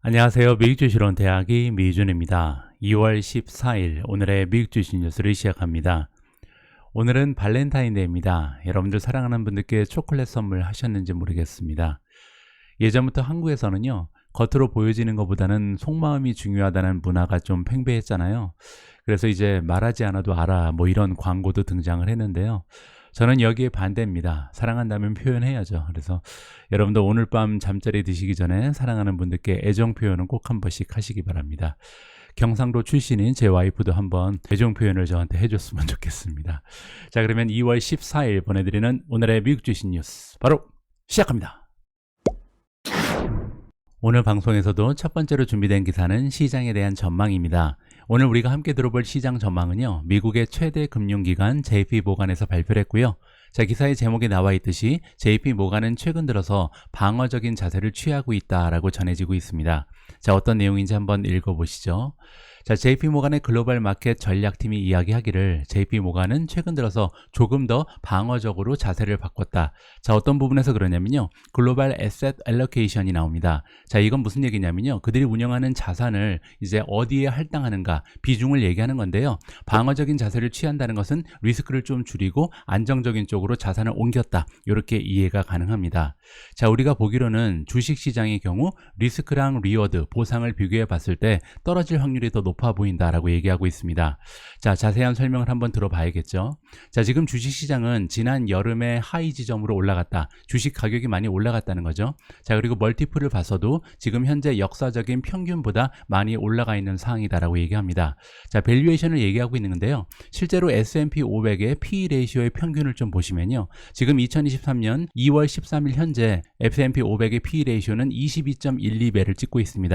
안녕하세요. 미국 주식론 대학의 미준입니다. 2월 14일 오늘의 미국 주식 뉴스를 시작합니다. 오늘은 발렌타인데이입니다. 여러분들 사랑하는 분들께 초콜릿 선물 하셨는지 모르겠습니다. 예전부터 한국에서는요, 겉으로 보여지는 것보다는 속마음이 중요하다는 문화가 좀 팽배했잖아요. 그래서 이제 말하지 않아도 알아 뭐 이런 광고도 등장을 했는데요. 저는 여기에 반대입니다. 사랑한다면 표현해야죠. 그래서 여러분도 오늘 밤 잠자리 드시기 전에 사랑하는 분들께 애정 표현은 꼭 한 번씩 하시기 바랍니다. 경상도 출신인 제 와이프도 한번 애정 표현을 저한테 해줬으면 좋겠습니다. 자, 그러면 2월 14일 보내드리는 오늘의 미국 주식 뉴스 바로 시작합니다. 오늘 방송에서도 첫 번째로 준비된 기사는 시장에 대한 전망입니다. 오늘 우리가 함께 들어볼 시장 전망은요, 미국의 최대 금융기관 JP 모간에서 발표를 했고요. 자, 기사의 제목에 나와 있듯이 JP 모간은 최근 들어서 방어적인 자세를 취하고 있다라고 전해지고 있습니다. 자, 어떤 내용인지 한번 읽어보시죠. 자, JP 모간의 글로벌 마켓 전략팀이 이야기하기를 JP 모간은 최근 들어서 조금 더 방어적으로 자세를 바꿨다. 자, 어떤 부분에서 그러냐면요, 글로벌 에셋 알로케이션이 나옵니다. 자, 이건 무슨 얘기냐면요, 그들이 운영하는 자산을 이제 어디에 할당하는가 비중을 얘기하는 건데요. 방어적인 자세를 취한다는 것은 리스크를 좀 줄이고 안정적인 쪽으로 자산을 옮겼다, 이렇게 이해가 가능합니다. 자, 우리가 보기로는 주식시장의 경우 리스크랑 리워드, 보상을 비교해 봤을 때 떨어질 확률이 더 높아 보인다라고 얘기하고 있습니다. 자, 자세한 설명을 한번 들어봐야겠죠. 자, 지금 주식시장은 지난 여름에 하이 지점으로 올라갔다. 주식 가격이 많이 올라갔다는 거죠. 자, 그리고 멀티플을 봐서도 지금 현재 역사적인 평균보다 많이 올라가 있는 상황이다라고 얘기합니다. 자, 밸류에이션을 얘기하고 있는 건데요. 실제로 S&P 500의 PE 레이시오의 평균을 좀 보시면요, 지금 2023년 2월 13일 현재 S&P 500의 PE 레이시오는 22.12배를 찍고 있습니다.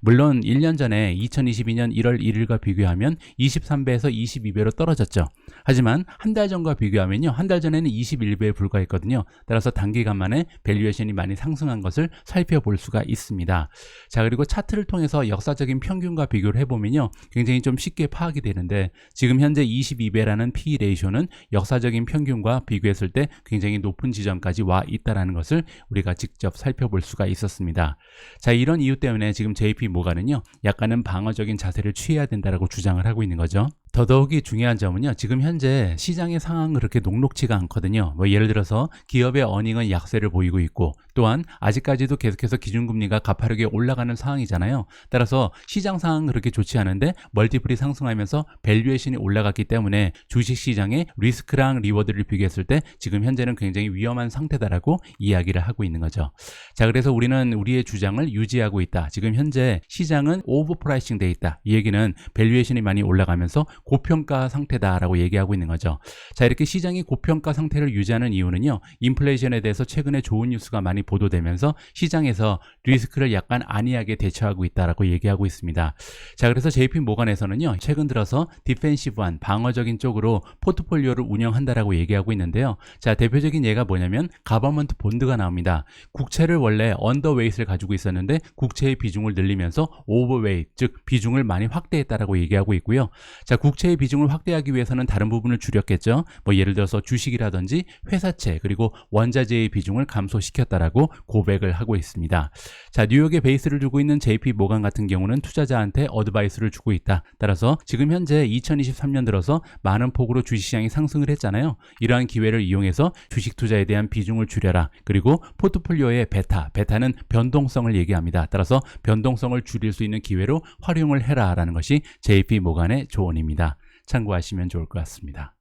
물론 1년 전에 2022년 1월 1일과 비교하면 23배에서 22배로 떨어졌죠. 하지만 한 달 전과 비교하면요, 한 달 전에는 21배에 불과했거든요. 따라서 단기간 만에 밸류에이션이 많이 상승한 것을 살펴볼 수가 있습니다. 자, 그리고 차트를 통해서 역사적인 평균과 비교를 해보면요, 굉장히 좀 쉽게 파악이 되는데, 지금 현재 22배라는 PE 레이쇼는 역사적인 평균과 비교했을 때 굉장히 높은 지점까지 와 있다는 것을 우리가 직접 살펴볼 수가 있었습니다. 자, 이런 이유 때문에 지금 JP 모간은요, 약간은 방어적인 자세를 취해야 된다고 주장을 하고 있는 거죠. 더더욱이 중요한 점은요, 지금 현재 시장의 상황은 그렇게 녹록지가 않거든요. 뭐 예를 들어서 기업의 어닝은 약세를 보이고 있고, 또한 아직까지도 계속해서 기준금리가 가파르게 올라가는 상황이잖아요. 따라서 시장 상황은 그렇게 좋지 않은데 멀티플이 상승하면서 밸류에이션이 올라갔기 때문에 주식시장의 리스크랑 리워드를 비교했을 때 지금 현재는 굉장히 위험한 상태다라고 이야기를 하고 있는 거죠. 자, 그래서 우리는 우리의 주장을 유지하고 있다. 지금 현재 시장은 오버프라이싱 돼 있다. 이 얘기는 밸류에이션이 많이 올라가면서 고평가 상태다라고 얘기하고 있는 거죠. 자, 이렇게 시장이 고평가 상태를 유지하는 이유는요, 인플레이션에 대해서 최근에 좋은 뉴스가 많이 보도되면서 시장에서 리스크를 약간 안이하게 대처하고 있다라고 얘기하고 있습니다. 자, 그래서 JP 모간에서는요, 최근 들어서 디펜시브한 방어적인 쪽으로 포트폴리오를 운영한다라고 얘기하고 있는데요. 자, 대표적인 예가 뭐냐면 가버먼트 본드가 나옵니다. 국채를 원래 언더웨이트를 가지고 있었는데 국채의 비중을 늘리면서 오버웨이트, 즉 비중을 많이 확대했다라고 얘기하고 있고요. 자, 국채의 비중을 확대하기 위해서는 다른 부분을 줄였겠죠. 뭐 예를 들어서 주식이라든지 회사채, 그리고 원자재의 비중을 감소시켰다라고 고백을 하고 있습니다. 자, 뉴욕에 베이스를 두고 있는 JP 모간 같은 경우는 투자자한테 어드바이스를 주고 있다. 따라서 지금 현재 2023년 들어서 많은 폭으로 주식시장이 상승을 했잖아요. 이러한 기회를 이용해서 주식 투자에 대한 비중을 줄여라. 그리고 포트폴리오의 베타는 변동성을 얘기합니다. 따라서 변동성을 줄일 수 있는 기회로 활용을 해라라는 것이 JP 모간의 조언입니다. 참고하시면 좋을 것 같습니다.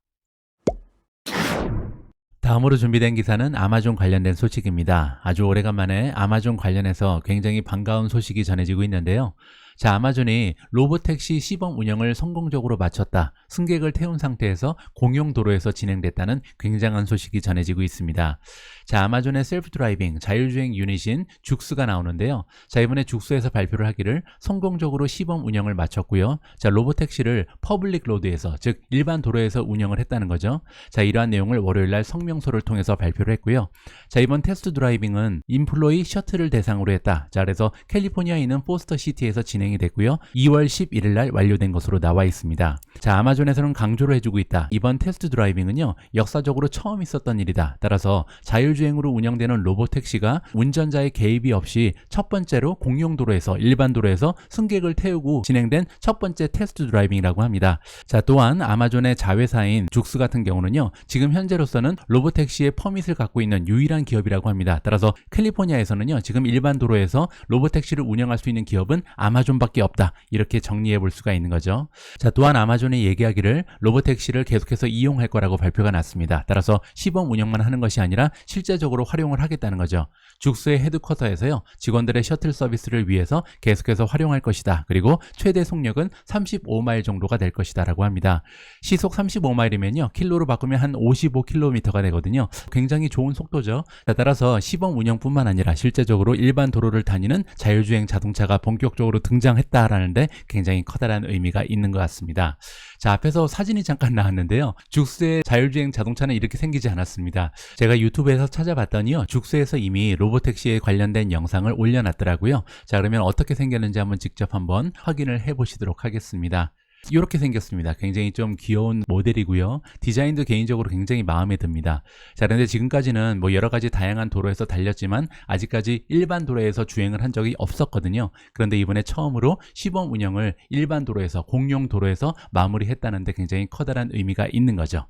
다음으로 준비된 기사는 아마존 관련된 소식입니다. 아주 오래간만에 아마존 관련해서 굉장히 반가운 소식이 전해지고 있는데요. 자, 아마존이 로보택시 시범 운영을 성공적으로 마쳤다. 승객을 태운 상태에서 공용 도로에서 진행됐다는 굉장한 소식이 전해지고 있습니다. 자, 아마존의 셀프 드라이빙 자율주행 유닛인 죽스가 나오는데요. 자, 이번에 죽스에서 발표를 하기를 성공적으로 시범 운영을 마쳤고요. 자, 로보택시를 퍼블릭 로드에서, 즉 일반 도로에서 운영을 했다는 거죠. 자, 이러한 내용을 월요일날 성명서를 통해서 발표를 했고요. 자, 이번 테스트 드라이빙은 인플로이 셔틀을 대상으로 했다. 자, 그래서 캘리포니아에 있는 포스터 시티에서 진행 진행이 됐고요. 2월 11일 날 완료된 것으로 나와 있습니다. 자, 아마존에서는 강조를 해주고 있다. 이번 테스트 드라이빙은요, 역사적으로 처음 있었던 일이다. 따라서 자율주행으로 운영되는 로보택시가 운전자의 개입이 없이 첫 번째로 공용도로에서, 일반 도로에서 승객을 태우고 진행된 첫 번째 테스트 드라이빙이라고 합니다. 자, 또한 아마존의 자회사인 죽스 같은 경우는요, 지금 현재로서는 로보택시의 퍼밋을 갖고 있는 유일한 기업이라고 합니다. 따라서 캘리포니아에서는요, 지금 일반 도로에서 로보택시를 운영할 수 있는 기업은 아마존밖에 없다. 이렇게 정리해 볼 수가 있는 거죠. 자, 또한 아마존이 얘기하기를 로보택시를 계속해서 이용할 거라고 발표가 났습니다. 따라서 시범 운영만 하는 것이 아니라 실제적으로 활용을 하겠다는 거죠. 죽스의 헤드쿼터에서요, 직원들의 셔틀 서비스를 위해서 계속해서 활용할 것이다. 그리고 최대 속력은 35마일 정도가 될 것이다 라고 합니다. 시속 35마일이면요, 킬로로 바꾸면 한 55km가 되거든요. 굉장히 좋은 속도죠. 따라서 시범 운영뿐만 아니라 실제적으로 일반 도로를 다니는 자율주행 자동차가 본격적으로 등장했다라는데 굉장히 커다란 의미가 있는 것 같습니다. 자, 앞에서 사진이 잠깐 나왔는데요. 죽스의 자율주행 자동차는 이렇게 생기지 않았습니다. 제가 유튜브에서 찾아봤더니요, 죽스에서 이미 로보택시에 관련된 영상을 올려놨더라고요. 자, 그러면 어떻게 생겼는지 직접 한번 확인을 해보시도록 하겠습니다. 이렇게 생겼습니다. 굉장히 좀 귀여운 모델이고요. 디자인도 개인적으로 굉장히 마음에 듭니다. 자, 그런데 지금까지는 뭐 여러 가지 다양한 도로에서 달렸지만 아직까지 일반 도로에서 주행을 한 적이 없었거든요. 그런데 이번에 처음으로 시범 운영을 일반 도로에서, 공용 도로에서 마무리했다는데 굉장히 커다란 의미가 있는 거죠.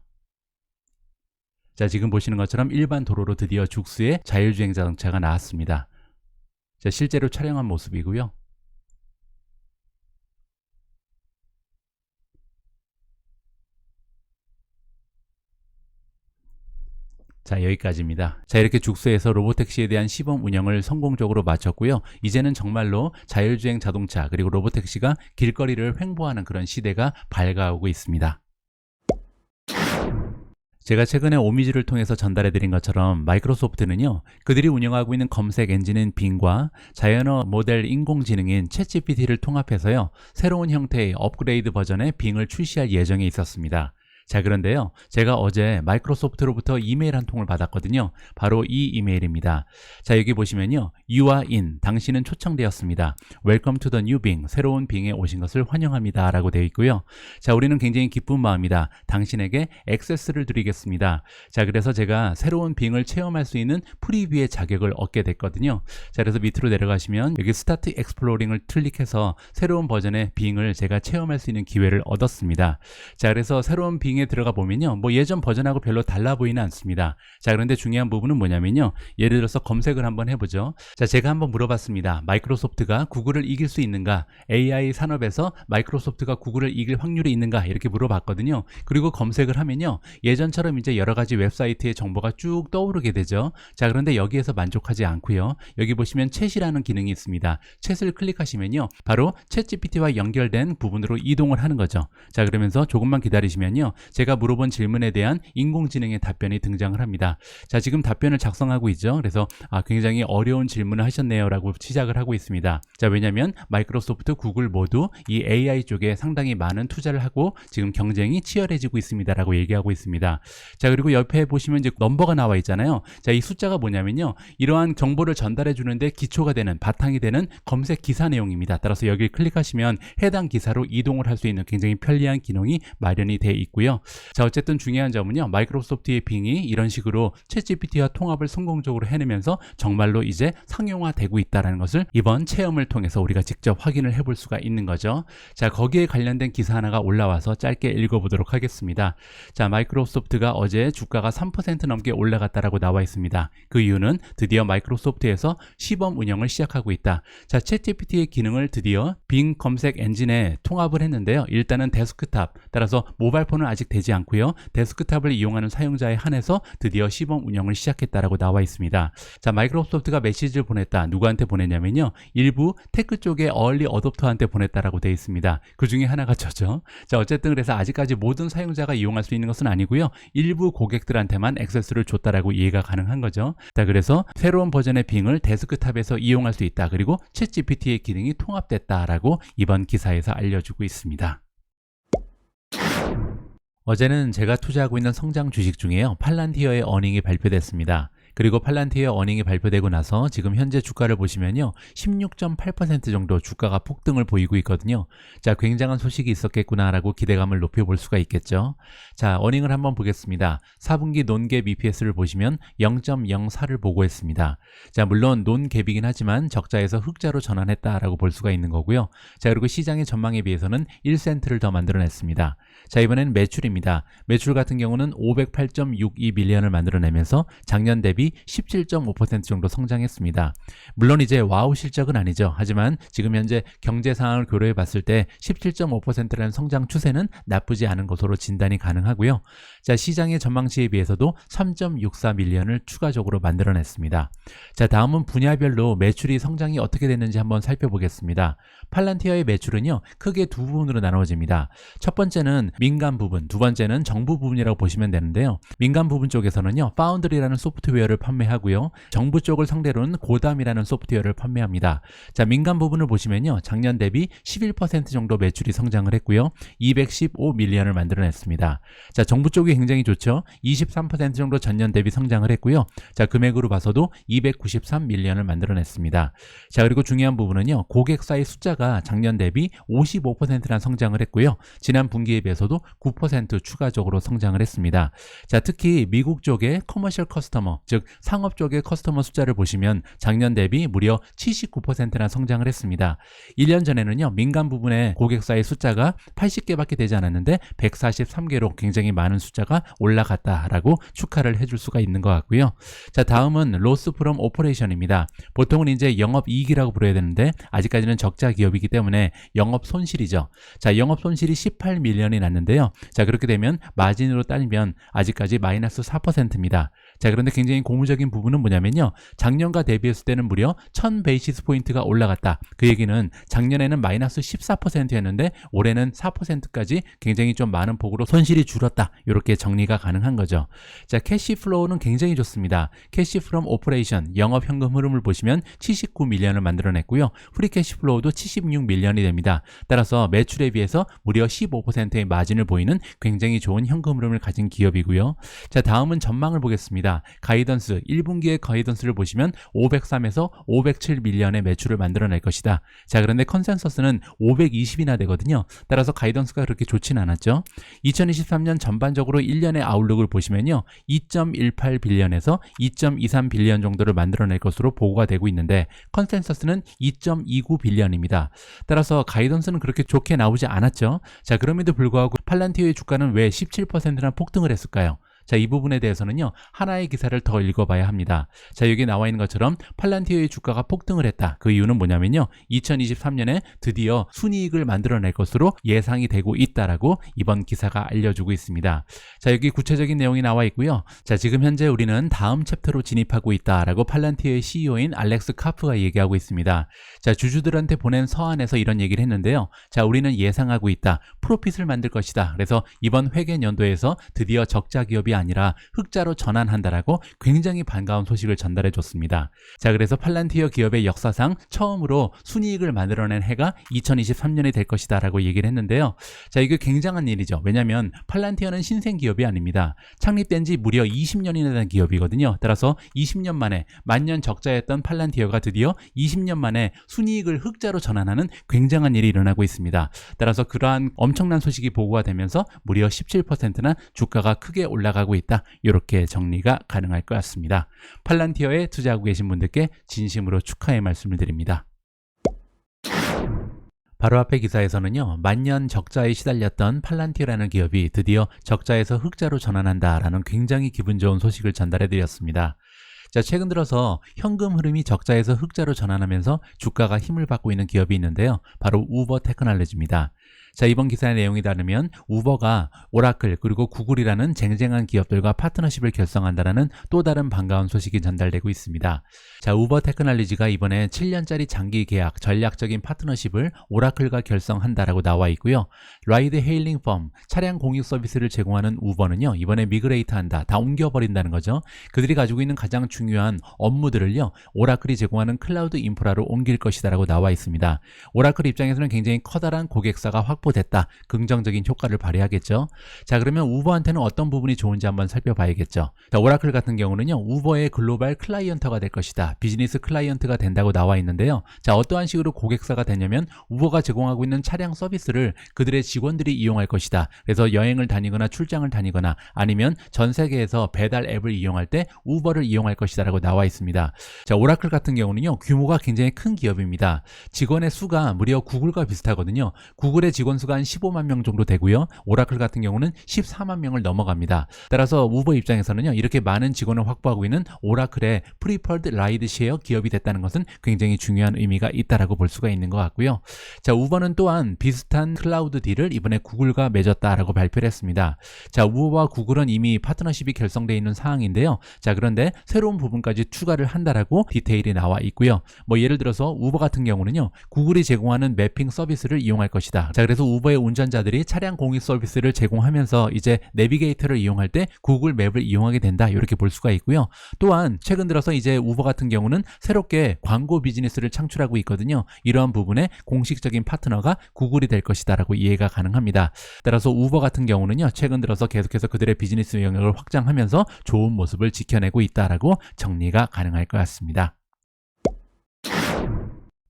자, 지금 보시는 것처럼 일반 도로로 드디어 죽스의 자율주행 자동차가 나왔습니다. 자, 실제로 촬영한 모습이고요. 자, 여기까지입니다. 자, 이렇게 죽스에서 로보택시에 대한 시범 운영을 성공적으로 마쳤고요. 이제는 정말로 자율주행 자동차 그리고 로보택시가 길거리를 횡보하는 그런 시대가 밝아오고 있습니다. 제가 최근에 오미지를 통해서 전달해 드린 것처럼 마이크로소프트는요, 그들이 운영하고 있는 검색 엔진인 빙과 자연어 모델 인공지능인 챗GPT를 통합해서요, 새로운 형태의 업그레이드 버전의 빙을 출시할 예정에 있었습니다. 자, 그런데요, 제가 어제 마이크로소프트로부터 이메일 한 통을 받았거든요. 바로 이 이메일입니다. 자, 여기 보시면요, You are in, 당신은 초청되었습니다. Welcome to the new Bing, 새로운 빙에 오신 것을 환영합니다 라고 되어 있고요. 자, 우리는 굉장히 기쁜 마음이다. 당신에게 액세스를 드리겠습니다. 자, 그래서 제가 새로운 빙을 체험할 수 있는 프리뷰의 자격을 얻게 됐거든요. 자, 그래서 밑으로 내려가시면 여기 스타트 익스플로링을 클릭해서 새로운 버전의 빙을 제가 체험할 수 있는 기회를 얻었습니다. 자, 그래서 새로운 빙 에 들어가 보면요, 뭐 예전 버전하고 별로 달라 보이는 않습니다. 자, 그런데 중요한 부분은 뭐냐면요, 예를 들어서 검색을 한번 해보죠. 자, 제가 한번 물어봤습니다. 마이크로소프트가 구글을 이길 수 있는가? AI 산업에서 마이크로소프트가 구글을 이길 확률이 있는가? 이렇게 물어봤거든요. 그리고 검색을 하면요, 예전처럼 이제 여러 가지 웹사이트의 정보가 쭉 떠오르게 되죠. 자, 그런데 여기에서 만족하지 않고요, 여기 보시면 챗이라는 기능이 있습니다. 챗을 클릭하시면요, 바로 챗GPT와 연결된 부분으로 이동을 하는 거죠. 자, 그러면서 조금만 기다리시면요, 제가 물어본 질문에 대한 인공지능의 답변이 등장을 합니다. 자, 지금 답변을 작성하고 있죠. 그래서 굉장히 어려운 질문을 하셨네요 라고 시작을 하고 있습니다. 자, 왜냐면 마이크로소프트, 구글 모두 이 AI 쪽에 상당히 많은 투자를 하고 지금 경쟁이 치열해지고 있습니다 라고 얘기하고 있습니다. 자, 그리고 옆에 보시면 이제 넘버가 나와 있잖아요. 자, 이 숫자가 뭐냐면요, 이러한 정보를 전달해 주는데 기초가 되는, 바탕이 되는 검색 기사 내용입니다. 따라서 여기를 클릭하시면 해당 기사로 이동을 할 수 있는 굉장히 편리한 기능이 마련이 되어 있고요. 자, 어쨌든 중요한 점은요, 마이크로소프트의 빙이 이런 식으로 챗GPT와 통합을 성공적으로 해내면서 정말로 이제 상용화되고 있다는 것을 이번 체험을 통해서 우리가 직접 확인을 해볼 수가 있는 거죠. 자, 거기에 관련된 기사 하나가 올라와서 짧게 읽어보도록 하겠습니다. 자, 마이크로소프트가 어제 주가가 3% 넘게 올라갔다라고 나와 있습니다. 그 이유는 드디어 마이크로소프트에서 시범 운영을 시작하고 있다. 자, 챗GPT의 기능을 드디어 빙 검색 엔진에 통합을 했는데요. 일단은 데스크탑, 따라서 모바일폰은 아직 되지 않고요, 데스크탑을 이용하는 사용자에 한해서 드디어 시범 운영을 시작했다라고 나와 있습니다. 자, 마이크로소프트가 메시지를 보냈다. 누구한테 보냈냐면요, 일부 테크 쪽의 얼리 어댑터한테 보냈다라고 되어 있습니다. 그 중에 하나가 저죠. 자, 어쨌든 그래서 아직까지 모든 사용자가 이용할 수 있는 것은 아니고요, 일부 고객들한테만 액세스를 줬다라고 이해가 가능한 거죠. 자, 그래서 새로운 버전의 빙을 데스크탑에서 이용할 수 있다. 그리고 챗GPT의 기능이 통합됐다라고 이번 기사에서 알려주고 있습니다. 어제는 제가 투자하고 있는 성장 주식 중에요, 팔란티어의 어닝이 발표됐습니다. 그리고 팔란티어의 어닝이 발표되고 나서 지금 현재 주가를 보시면요, 16.8% 정도 주가가 폭등을 보이고 있거든요. 자, 굉장한 소식이 있었겠구나라고 기대감을 높여볼 수가 있겠죠. 자, 어닝을 한번 보겠습니다. 4분기 논갭 EPS를 보시면 0.04를 보고했습니다. 자, 물론 논갭이긴 하지만 적자에서 흑자로 전환했다라고 볼 수가 있는 거고요. 자, 그리고 시장의 전망에 비해서는 1센트를 더 만들어냈습니다. 자, 이번엔 매출입니다. 매출 같은 경우는 508.62 밀리언을 만들어내면서 작년 대비 17.5% 정도 성장했습니다. 물론 이제 와우 실적은 아니죠. 하지만 지금 현재 경제 상황을 고려해 봤을 때 17.5%라는 성장 추세는 나쁘지 않은 것으로 진단이 가능하고요. 자, 시장의 전망치에 비해서도 3.64 밀리언을 추가적으로 만들어냈습니다. 자, 다음은 분야별로 매출이 성장이 어떻게 됐는지 한번 살펴보겠습니다. 팔란티어의 매출은요, 크게 두 부분으로 나누어집니다. 첫 번째는 민간 부분, 두 번째는 정부 부분이라고 보시면 되는데요. 민간 부분 쪽에서는요, 파운드리라는 소프트웨어를 판매하고요. 정부 쪽을 상대로는 고담이라는 소프트웨어를 판매합니다. 자, 민간 부분을 보시면요, 작년 대비 11% 정도 매출이 성장을 했고요. 215 밀리언을 만들어냈습니다. 자, 정부 쪽이 굉장히 좋죠. 23% 정도 전년 대비 성장을 했고요. 자, 금액으로 봐서도 293 밀리언을 만들어냈습니다. 자, 그리고 중요한 부분은요, 고객사의 숫자가 작년 대비 55%나 성장을 했고요. 지난 분기에 비해서도 9% 추가적으로 성장을 했습니다. 자, 특히 미국 쪽의 커머셜 커스터머, 즉 상업 쪽의 커스터머 숫자를 보시면 작년 대비 무려 79%나 성장을 했습니다. 1년 전에는요, 민간 부분의 고객사의 숫자가 80개밖에 되지 않았는데 143개로 굉장히 많은 숫자가 올라갔다라고 축하를 해줄 수가 있는 것 같고요. 자, 다음은 로스 프롬 오퍼레이션입니다. 보통은 이제 영업이익이라고 불러야 되는데 아직까지는 적자 기업이기 때문에 영업 손실이죠. 자, 영업 손실이 18 밀리언이 났는데요. 자, 그렇게 되면 마진으로 따지면 아직까지 마이너스 4%입니다. 자, 그런데 굉장히 고무적인 부분은 뭐냐면요, 작년과 대비했을 때는 무려 1000 베이시스 포인트가 올라갔다. 그 얘기는 작년에는 마이너스 14%였는데 올해는 4%까지 굉장히 좀 많은 폭으로 손실이 줄었다. 이렇게 정리가 가능한 거죠. 자, 캐시 플로우는 굉장히 좋습니다. 캐시 프롬 오퍼레이션, 영업 현금 흐름을 보시면 79 밀리언을 만들어냈고요. 프리 캐시 플로우도 76 밀리언이 됩니다. 따라서 매출에 비해서 무려 15%의 마진을 보이는 굉장히 좋은 현금 흐름을 가진 기업이고요. 자, 다음은 전망을 보겠습니다. 가이던스, 1분기의 가이던스를 보시면 503에서 507 밀리언의 매출을 만들어낼 것이다. 자, 그런데 컨센서스는 520이나 되거든요. 따라서 가이던스가 그렇게 좋진 않았죠. 2023년 전반적으로 1년의 아웃룩을 보시면요, 2.18 빌리언에서 2.23 빌리언 정도를 만들어낼 것으로 보고가 되고 있는데 컨센서스는 2.29 빌리언입니다. 따라서 가이던스는 그렇게 좋게 나오지 않았죠. 자, 그럼에도 불구하고 팔란티어의 주가는 왜 17%나 폭등을 했을까요? 자, 이 부분에 대해서는요, 하나의 기사를 더 읽어봐야 합니다. 자, 여기 나와 있는 것처럼 팔란티어의 주가가 폭등을 했다. 그 이유는 뭐냐면요, 2023년에 드디어 순이익을 만들어낼 것으로 예상이 되고 있다라고 이번 기사가 알려주고 있습니다. 자, 여기 구체적인 내용이 나와 있고요. 자, 지금 현재 우리는 다음 챕터로 진입하고 있다라고 팔란티어의 CEO인 알렉스 카프가 얘기하고 있습니다. 자, 주주들한테 보낸 서한에서 이런 얘기를 했는데요. 자, 우리는 예상하고 있다. 프로핏을 만들 것이다. 그래서 이번 회계 연도에서 드디어 적자 기업이 아니라 흑자로 전환한다라고 굉장히 반가운 소식을 전달해 줬습니다. 자, 그래서 팔란티어 기업의 역사상 처음으로 순이익을 만들어낸 해가 2023년이 될 것이다 라고 얘기를 했는데요. 자, 이게 굉장한 일이죠. 왜냐하면 팔란티어는 신생 기업이 아닙니다. 창립된 지 무려 20년이나 된 기업이거든요. 따라서 20년 만에 만년 적자였던 팔란티어가 드디어 20년 만에 순이익을 흑자로 전환하는 굉장한 일이 일어나고 있습니다. 따라서 그러한 엄청난 소식이 보고가 되면서 무려 17%나 주가가 크게 올라가고 있다. 이렇게 정리가 가능할 것 같습니다. 팔란티어에 투자하고 계신 분들께 진심으로 축하의 말씀을 드립니다. 바로 앞에 기사에서는요, 만년 적자에 시달렸던 팔란티어라는 기업이 드디어 적자에서 흑자로 전환한다라는 굉장히 기분 좋은 소식을 전달해 드렸습니다. 자, 최근 들어서 현금 흐름이 적자에서 흑자로 전환하면서 주가가 힘을 받고 있는 기업이 있는데요. 바로 우버 테크놀로지입니다. 자, 이번 기사의 내용에 따르면 우버가 오라클 그리고 구글이라는 쟁쟁한 기업들과 파트너십을 결성한다는 또 다른 반가운 소식이 전달되고 있습니다. 자, 우버 테크놀로지가 이번에 7년짜리 장기 계약, 전략적인 파트너십을 오라클과 결성한다라고 나와 있고요. 라이드 헤일링 펌, 차량 공유 서비스를 제공하는 우버는요, 이번에 미그레이트한다, 다 옮겨버린다는 거죠. 그들이 가지고 있는 가장 중요한 업무들을요, 오라클이 제공하는 클라우드 인프라로 옮길 것이다라고 나와 있습니다. 오라클 입장에서는 굉장히 커다란 고객사가 확보 확보됐다. 긍정적인 효과를 발휘하겠죠. 자, 그러면 우버한테는 어떤 부분이 좋은지 한번 살펴봐야겠죠. 자, 오라클 같은 경우는요, 우버의 글로벌 클라이언트가 될 것이다. 비즈니스 클라이언트가 된다고 나와 있는데요. 자, 어떠한 식으로 고객사가 되냐면 우버가 제공하고 있는 차량 서비스를 그들의 직원들이 이용할 것이다. 그래서 여행을 다니거나 출장을 다니거나 아니면 전 세계에서 배달 앱을 이용할 때 우버를 이용할 것이다 라고 나와 있습니다. 자, 오라클 같은 경우는요, 규모가 굉장히 큰 기업입니다. 직원의 수가 무려 구글과 비슷하거든요. 구글의 직원 수가 한 15만 명 정도 되고요. 오라클 같은 경우는 14만 명을 넘어갑니다. 따라서 우버 입장에서는요, 이렇게 많은 직원을 확보하고 있는 오라클의 프리퍼드 라이드쉐어 기업이 됐다는 것은 굉장히 중요한 의미가 있다라고 볼 수가 있는 것 같고요. 자, 우버는 또한 비슷한 클라우드 딜을 이번에 구글과 맺었다라고 발표를 했습니다. 자, 우버와 구글은 이미 파트너십이 결성되어 있는 상황인데요. 자, 그런데 새로운 부분까지 추가를 한다라고 디테일이 나와 있고요. 뭐 예를 들어서 우버 같은 경우는요, 구글이 제공하는 매핑 서비스를 이용할 것이다. 자, 그래서 우버의 운전자들이 차량 공유 서비스를 제공하면서 이제 내비게이터를 이용할 때 구글 맵을 이용하게 된다. 이렇게 볼 수가 있고요. 또한 최근 들어서 이제 우버 같은 경우는 새롭게 광고 비즈니스를 창출하고 있거든요. 이러한 부분에 공식적인 파트너가 구글이 될 것이다라고 이해가 가능합니다. 따라서 우버 같은 경우는요, 최근 들어서 계속해서 그들의 비즈니스 영역을 확장하면서 좋은 모습을 지켜내고 있다라고 정리가 가능할 것 같습니다.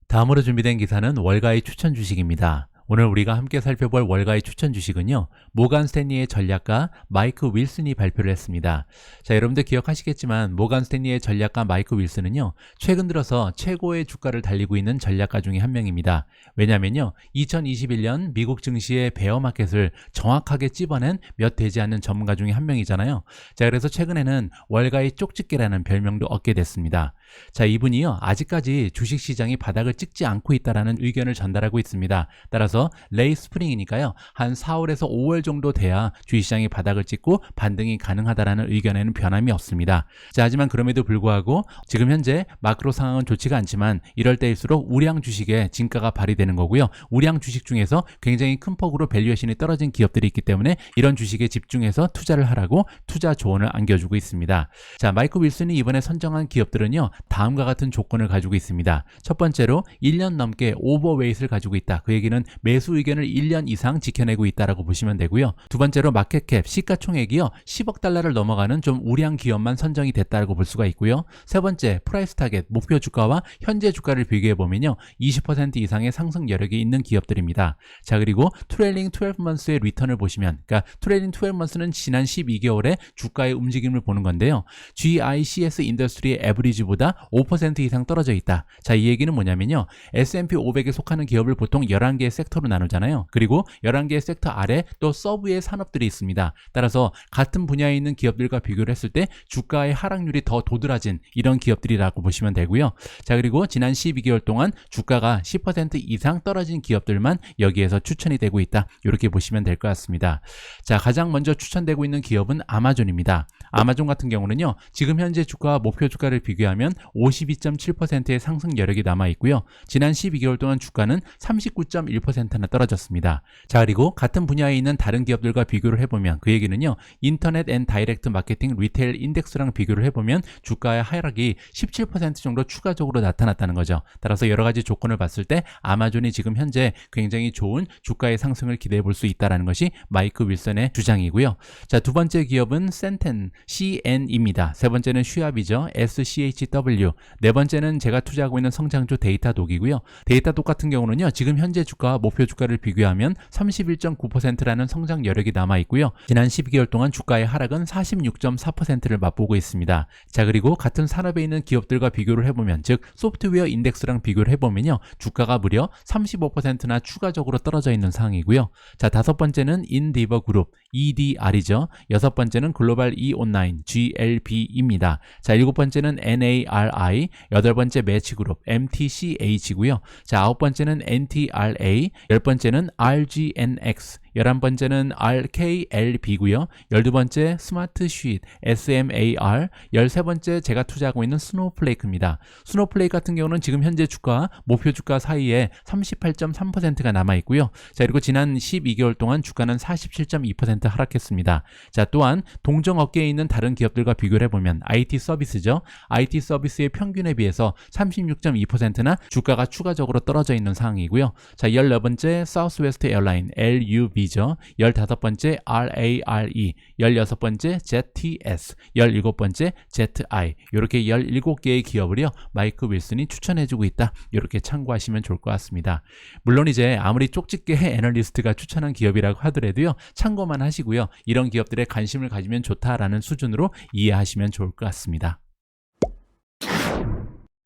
다음으로 준비된 기사는 월가의 추천 주식입니다. 오늘 우리가 함께 살펴볼 월가의 추천 주식은요, 모간 스탠리의 전략가 마이크 윌슨이 발표를 했습니다. 자, 여러분들 기억하시겠지만 모간 스탠리의 전략가 마이크 윌슨은요, 최근 들어서 최고의 주가를 달리고 있는 전략가 중에 한 명입니다. 왜냐면요, 2021년 미국 증시의 베어마켓을 정확하게 찝어낸 몇 되지 않는 전문가 중에 한 명이잖아요. 자, 그래서 최근에는 월가의 쪽집게라는 별명도 얻게 됐습니다. 자, 이분이요, 아직까지 주식시장이 바닥을 찍지 않고 있다라는 의견을 전달하고 있습니다. 따라서 레이 스프링이니까요, 한 4월에서 5월 정도 돼야 주식시장이 바닥을 찍고 반등이 가능하다라는 의견에는 변함이 없습니다. 자, 하지만 그럼에도 불구하고 지금 현재 마크로 상황은 좋지가 않지만 이럴 때일수록 우량 주식의 진가가 발휘되는 거고요. 우량 주식 중에서 굉장히 큰 폭으로 밸류에이션이 떨어진 기업들이 있기 때문에 이런 주식에 집중해서 투자를 하라고 투자 조언을 안겨주고 있습니다. 자, 마이크 윌슨이 이번에 선정한 기업들은요, 다음과 같은 조건을 가지고 있습니다. 첫 번째로 1년 넘게 오버웨이트를 가지고 있다. 그 얘기는 매수 의견을 1년 이상 지켜내고 있다라고 보시면 되고요. 두 번째로 마켓캡, 시가총액이요, 10억 달러를 넘어가는 좀 우량 기업만 선정이 됐다고 볼 수가 있고요. 세 번째, 프라이스 타겟, 목표 주가와 현재 주가를 비교해 보면요, 20% 이상의 상승 여력이 있는 기업들입니다. 자, 그리고 트레일링 12months의 리턴을 보시면, 그러니까 트레일링 12months는 지난 12개월의 주가의 움직임을 보는 건데요. GICS 인더스트리의 에버리지보다 5% 이상 떨어져 있다. 자, 이 얘기는 뭐냐면요, S&P 500에 속하는 기업을 보통 11개의 섹터로 나누잖아요. 그리고 11개의 섹터 아래 또 서브의 산업들이 있습니다. 따라서 같은 분야에 있는 기업들과 비교를 했을 때 주가의 하락률이 더 도드라진 이런 기업들이라고 보시면 되고요. 자, 그리고 지난 12개월 동안 주가가 10% 이상 떨어진 기업들만 여기에서 추천이 되고 있다. 이렇게 보시면 될 것 같습니다. 자, 가장 먼저 추천되고 있는 기업은 아마존입니다. 아마존 같은 경우는요, 지금 현재 주가와 목표 주가를 비교하면 52.7%의 상승 여력이 남아 있고요. 지난 12개월 동안 주가는 39.1%나 떨어졌습니다. 자, 그리고 같은 분야에 있는 다른 기업들과 비교를 해보면 그 얘기는요, 인터넷 앤 다이렉트 마케팅 리테일 인덱스랑 비교를 해보면 주가의 하락이 17% 정도 추가적으로 나타났다는 거죠. 따라서 여러 가지 조건을 봤을 때 아마존이 지금 현재 굉장히 좋은 주가의 상승을 기대해 볼 수 있다는 것이 마이크 윌슨의 주장이고요. 자, 두 번째 기업은 센텐, CN입니다. 세 번째는 슈압이죠. SCHW. 네 번째는 제가 투자하고 있는 성장주 데이터독이고요. 데이터독 같은 경우는요, 지금 현재 주가와 목표 주가를 비교하면 31.9%라는 성장 여력이 남아 있고요. 지난 12개월 동안 주가의 하락은 46.4%를 맛보고 있습니다. 자, 그리고 같은 산업에 있는 기업들과 비교를 해보면, 즉 소프트웨어 인덱스랑 비교를 해보면요, 주가가 무려 35%나 추가적으로 떨어져 있는 상황이고요. 자, 다섯 번째는 인디버 그룹, EDR이죠. 여섯 번째는 글로벌 E 온라인, GLB입니다. 자, 일곱 번째는 NARI, 여덟 번째 매치그룹, MTCH고요. 자, 아홉 번째는 NTRA, 열 번째는 RGNX, 11번째는 RKLB고요. 12번째 스마트쉬트 SMAR, 13번째 제가 투자하고 있는 스노우플레이크입니다. 스노우플레이크 같은 경우는 지금 현재 주가, 목표 주가 사이에 38.3%가 남아있고요. 자, 그리고 지난 12개월 동안 주가는 47.2% 하락했습니다. 자, 또한 동종 업계에 있는 다른 기업들과 비교를 해보면 IT 서비스죠. IT 서비스의 평균에 비해서 36.2%나 주가가 추가적으로 떨어져 있는 상황이고요. 자, 14번째 사우스웨스트 에어라인 LUV죠. 15번째 RARE, 16번째 ZTS, 17번째 ZI, 이렇게 17개의 기업을요 마이크 윌슨이 추천해주고 있다. 이렇게 참고하시면 좋을 것 같습니다. 물론 이제 아무리 쪽집게 애널리스트가 추천한 기업이라고 하더라도요 참고만 하시고요, 이런 기업들에 관심을 가지면 좋다라는 수준으로 이해하시면 좋을 것 같습니다.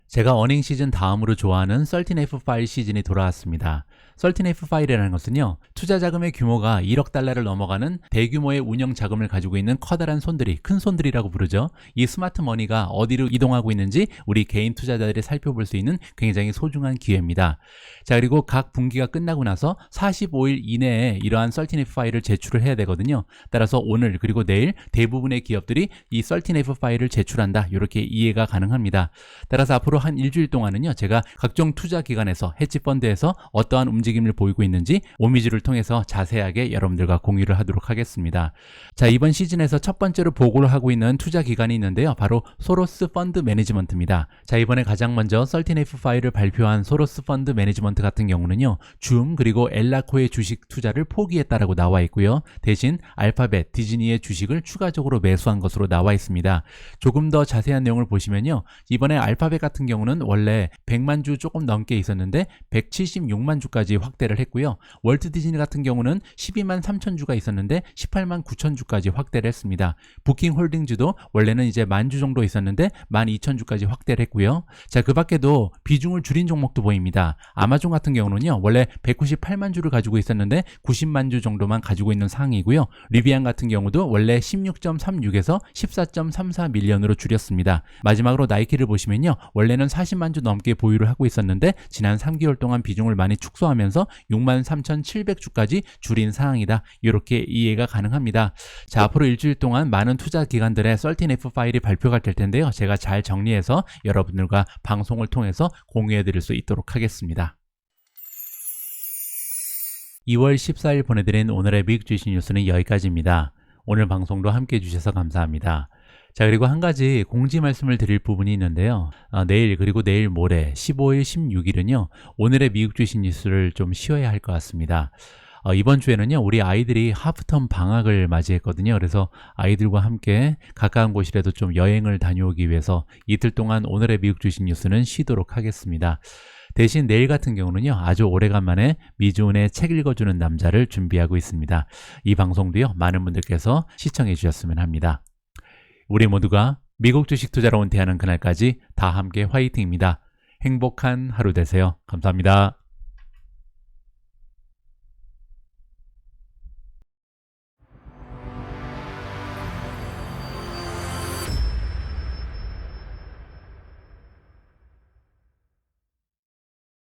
제가 어닝 시즌 다음으로 좋아하는 13F 파일 시즌이 돌아왔습니다. 13F 파일이라는 것은요, 투자 자금의 규모가 1억 달러를 넘어가는 대규모의 운영 자금을 가지고 있는 커다란 손들이, 큰 손들이라고 부르죠. 이 스마트 머니가 어디로 이동하고 있는지 우리 개인 투자자들이 살펴볼 수 있는 굉장히 소중한 기회입니다. 자, 그리고 각 분기가 끝나고 나서 45일 이내에 이러한 13F 파일을 제출을 해야 되거든요. 따라서 오늘 그리고 내일 대부분의 기업들이 이 13F 파일을 제출한다. 이렇게 이해가 가능합니다. 따라서 앞으로 한 일주일 동안은요, 제가 각종 투자 기관에서, 헤지펀드에서 어떠한 움직임을 보이고 있는지 오미즈를 통해서 자세하게 여러분들과 공유를 하도록 하겠습니다. 자, 이번 시즌에서 첫 번째로 보고를 하고 있는 투자 기관이 있는데요, 바로 소로스 펀드 매니지먼트입니다. 자, 이번에 가장 먼저 13F 파일을 발표한 소로스 펀드 매니지먼트 같은 경우는요, 줌 그리고 엘라코의 주식 투자를 포기했다라고 나와 있고요, 대신 알파벳, 디즈니의 주식을 추가적으로 매수한 것으로 나와 있습니다. 조금 더 자세한 내용을 보시면요, 이번에 알파벳 같은 경우는 원래 100만 주 조금 넘게 있었는데 176만 주까지 확대를 했고요. 월트 디즈니 같은 경우는 12만 3천 주가 있었는데 18만 9천 주까지 확대를 했습니다. 부킹 홀딩즈도 원래는 이제 1만 주 정도 있었는데 1만 2천 주까지 확대를 했고요. 자, 그 밖에도 비중을 줄인 종목도 보입니다. 아마존 같은 경우는요, 원래 198만 주를 가지고 있었는데 90만 주 정도만 가지고 있는 상황이고요. 리비안 같은 경우도 원래 16.36에서 14.34 밀리언으로 줄였습니다. 마지막으로 나이키를 보시면요, 원래는 40만 주 넘게 보유를 하고 있었는데 지난 3개월 동안 비중을 많이 축소하면서 63,700주까지 줄인 상황이다. 이렇게 이해가 가능합니다. 자, 앞으로 일주일 동안 많은 투자 기관들의 13F 파일이 발표가 될 텐데요, 제가 잘 정리해서 여러분들과 방송을 통해서 공유해 드릴 수 있도록 하겠습니다. 2월 14일 보내드린 오늘의 미국 주식 뉴스는 여기까지입니다. 오늘 방송도 함께 해주셔서 감사합니다. 자, 그리고 한 가지 공지 말씀을 드릴 부분이 있는데요. 내일 그리고 내일 모레 15일, 16일은요. 오늘의 미국 주식 뉴스를 좀 쉬어야 할 것 같습니다. 이번 주에는요, 우리 아이들이 하프텀 방학을 맞이했거든요. 그래서 아이들과 함께 가까운 곳이라도 좀 여행을 다녀오기 위해서 이틀 동안 오늘의 미국 주식 뉴스는 쉬도록 하겠습니다. 대신 내일 같은 경우는요, 아주 오래간만에 미주은의 책 읽어주는 남자를 준비하고 있습니다. 이 방송도요, 많은 분들께서 시청해 주셨으면 합니다. 우리 모두가 미국 주식 투자로 은퇴하는 그날까지 다 함께 화이팅입니다. 행복한 하루 되세요. 감사합니다.